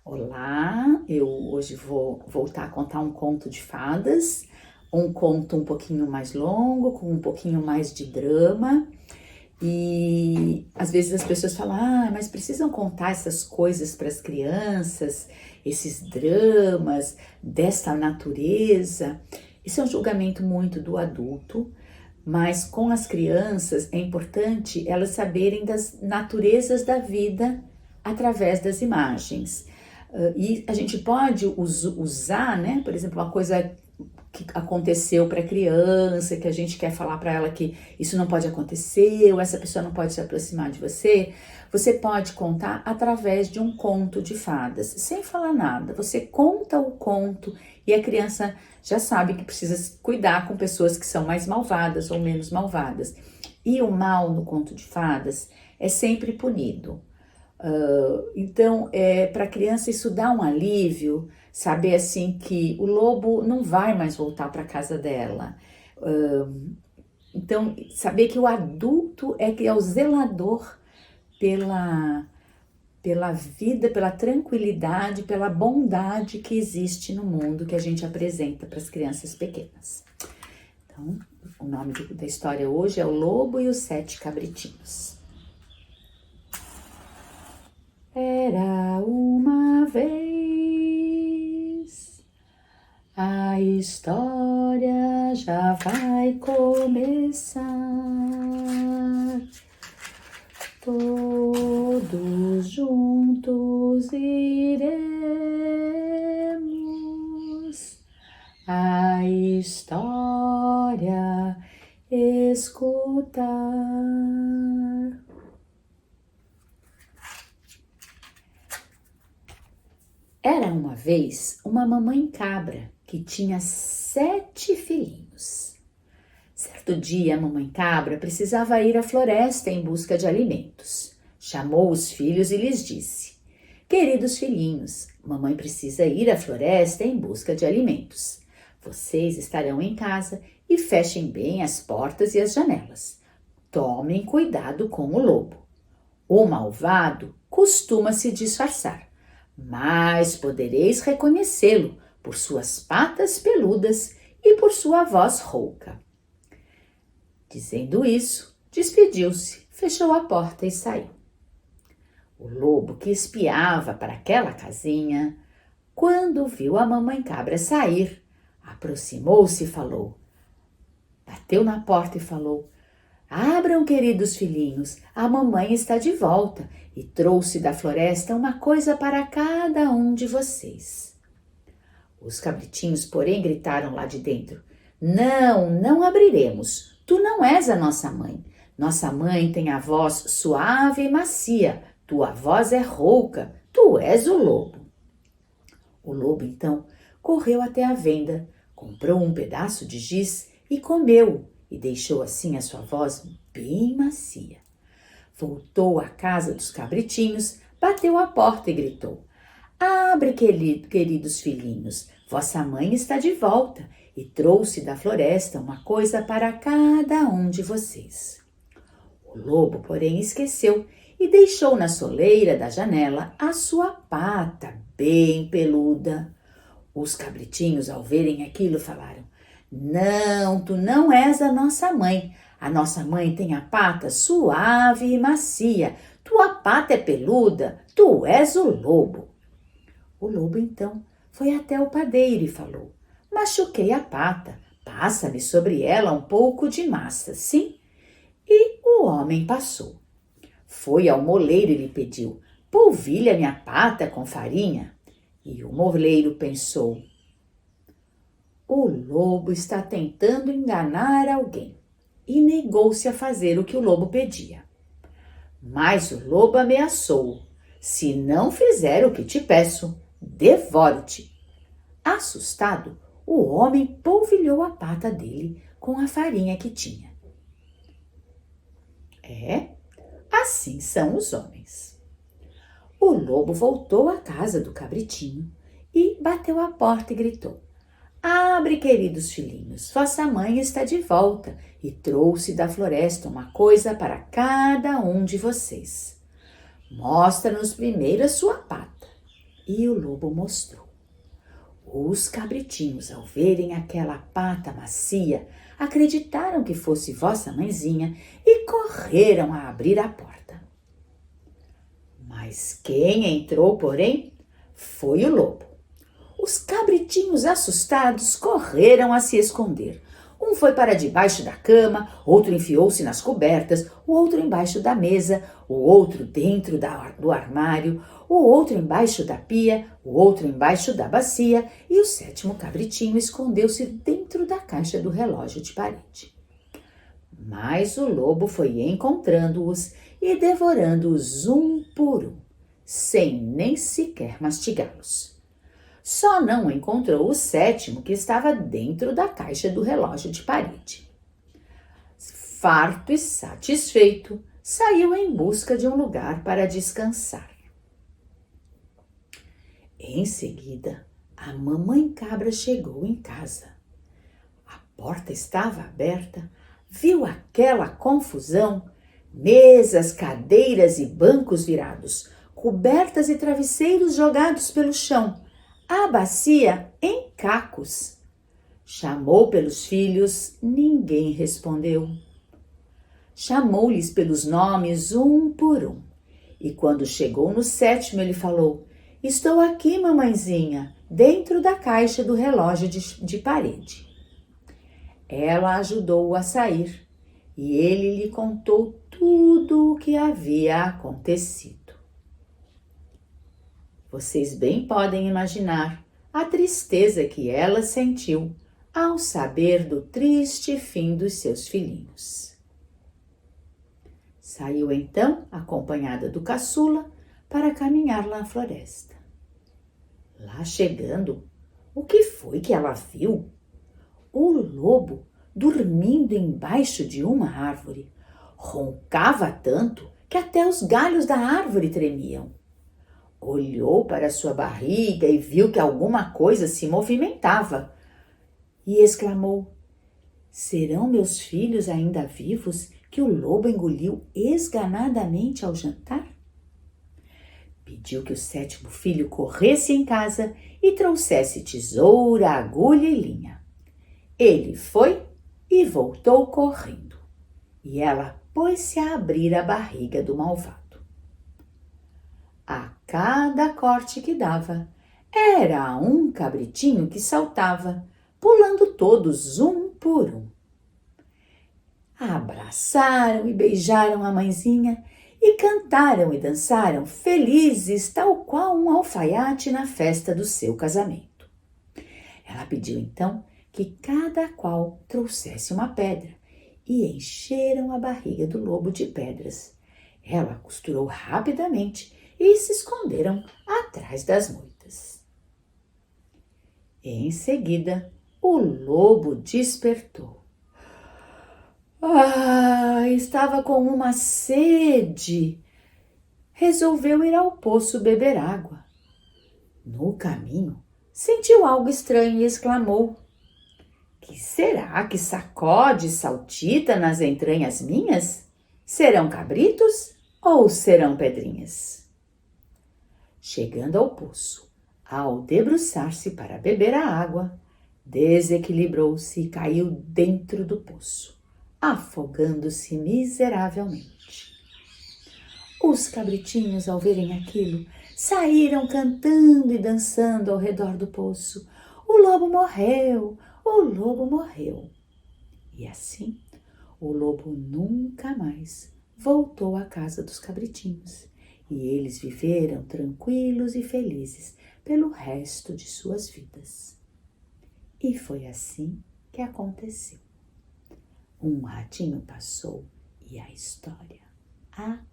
Olá, eu hoje vou voltar a contar um conto de fadas, um conto um pouquinho mais longo, com um pouquinho mais de drama. E às vezes as pessoas falam, mas precisam contar essas coisas para as crianças, esses dramas desta natureza. Isso é um julgamento muito do adulto, mas com as crianças é importante elas saberem das naturezas da vida através das imagens. E a gente pode usar, né, por exemplo, uma coisa que aconteceu para a criança, que a gente quer falar para ela que isso não pode acontecer, ou essa pessoa não pode se aproximar de você, você pode contar através de um conto de fadas, sem falar nada. Você conta o conto e a criança já sabe que precisa cuidar com pessoas que são mais malvadas ou menos malvadas. E o mal no conto de fadas é sempre punido. Então, para a criança isso dá um alívio, saber assim que o lobo não vai mais voltar para a casa dela. Então, saber que o adulto é que é o zelador pela vida, pela tranquilidade, pela bondade que existe no mundo que a gente apresenta para as crianças pequenas. Então, o nome da história hoje é O Lobo e os Sete Cabritinhos. Era uma vez, a história já vai começar. Todos juntos iremos a história escutar. Era uma vez uma mamãe cabra que tinha 7 filhinhos. Certo dia, a mamãe cabra precisava ir à floresta em busca de alimentos. Chamou os filhos e lhes disse: queridos filhinhos, mamãe precisa ir à floresta em busca de alimentos. Vocês estarão em casa e fechem bem as portas e as janelas. Tomem cuidado com o lobo. O malvado costuma se disfarçar, mas podereis reconhecê-lo por suas patas peludas e por sua voz rouca. Dizendo isso, despediu-se, fechou a porta e saiu. O lobo, que espiava para aquela casinha, quando viu a mamãe cabra sair, aproximou-se e falou. Bateu na porta e falou: abram, queridos filhinhos, a mamãe está de volta e trouxe da floresta uma coisa para cada um de vocês. Os cabritinhos, porém, gritaram lá de dentro: não, não abriremos, tu não és a nossa mãe. Nossa mãe tem a voz suave e macia, tua voz é rouca, tu és o lobo. O lobo, então, correu até a venda, comprou um pedaço de giz e comeu, e deixou assim a sua voz bem macia. Voltou à casa dos cabritinhos, bateu a porta e gritou: abre, queridos filhinhos, vossa mãe está de volta e trouxe da floresta uma coisa para cada um de vocês. O lobo, porém, esqueceu e deixou na soleira da janela a sua pata bem peluda. Os cabritinhos, ao verem aquilo, falaram: não, tu não és a nossa mãe. A nossa mãe tem a pata suave e macia. Tua pata é peluda, tu és o lobo. O lobo, então, foi até o padeiro e falou: machuquei a pata, passa-me sobre ela um pouco de massa, sim? E o homem passou. Foi ao moleiro e lhe pediu: polvilha minha pata com farinha. E o moleiro pensou: o lobo está tentando enganar alguém, e negou-se a fazer o que o lobo pedia. Mas o lobo ameaçou: se não fizer o que te peço, devoro-te. Assustado, o homem polvilhou a pata dele com a farinha que tinha. Assim são os homens. O lobo voltou à casa do cabritinho e bateu a porta e gritou: abre, queridos filhinhos, vossa mãe está de volta e trouxe da floresta uma coisa para cada um de vocês. Mostra-nos primeiro a sua pata. E o lobo mostrou. Os cabritinhos, ao verem aquela pata macia, acreditaram que fosse vossa mãezinha e correram a abrir a porta. Mas quem entrou, porém, foi o lobo. Os cabritinhos, assustados, correram a se esconder. Um foi para debaixo da cama, outro enfiou-se nas cobertas, o outro embaixo da mesa, o outro dentro do armário, o outro embaixo da pia, o outro embaixo da bacia e o sétimo cabritinho escondeu-se dentro da caixa do relógio de parede. Mas o lobo foi encontrando-os e devorando-os um por um, sem nem sequer mastigá-los. Só não encontrou o sétimo, que estava dentro da caixa do relógio de parede. Farto e satisfeito, saiu em busca de um lugar para descansar. Em seguida, a mamãe cabra chegou em casa. A porta estava aberta, viu aquela confusão, mesas, cadeiras e bancos virados, cobertas e travesseiros jogados pelo chão, a bacia em cacos. Chamou pelos filhos, ninguém respondeu. Chamou-lhes pelos nomes um por um. E quando chegou no sétimo, ele falou: "Estou aqui, mamãezinha, dentro da caixa do relógio de parede." Ela ajudou-o a sair e ele lhe contou tudo o que havia acontecido. Vocês bem podem imaginar a tristeza que ela sentiu ao saber do triste fim dos seus filhinhos. Saiu então, acompanhada do caçula, para caminhar na floresta. Lá chegando, o que foi que ela viu? O lobo dormindo embaixo de uma árvore. Roncava tanto que até os galhos da árvore tremiam. Olhou para sua barriga e viu que alguma coisa se movimentava e exclamou: "Serão meus filhos ainda vivos que o lobo engoliu esganadamente ao jantar?" Pediu que o sétimo filho corresse em casa e trouxesse tesoura, agulha e linha. Ele foi e voltou correndo, e ela pôs-se a abrir a barriga do malvado. A cada corte que dava, era um cabritinho que saltava, pulando todos um por um. Abraçaram e beijaram a mãezinha e cantaram e dançaram felizes, tal qual um alfaiate na festa do seu casamento. Ela pediu então que cada qual trouxesse uma pedra e encheram a barriga do lobo de pedras. Ela costurou rapidamente e se esconderam atrás das moitas. Em seguida, o lobo despertou. Estava com uma sede. Resolveu ir ao poço beber água. No caminho, sentiu algo estranho e exclamou: "Que será que sacode e saltita nas entranhas minhas? Serão cabritos ou serão pedrinhas?" Chegando ao poço, ao debruçar-se para beber a água, desequilibrou-se e caiu dentro do poço, afogando-se miseravelmente. Os cabritinhos, ao verem aquilo, saíram cantando e dançando ao redor do poço. "O lobo morreu! O lobo morreu!" E assim, o lobo nunca mais voltou à casa dos cabritinhos. E eles viveram tranquilos e felizes pelo resto de suas vidas. E foi assim que aconteceu. Um ratinho passou e a história acabou.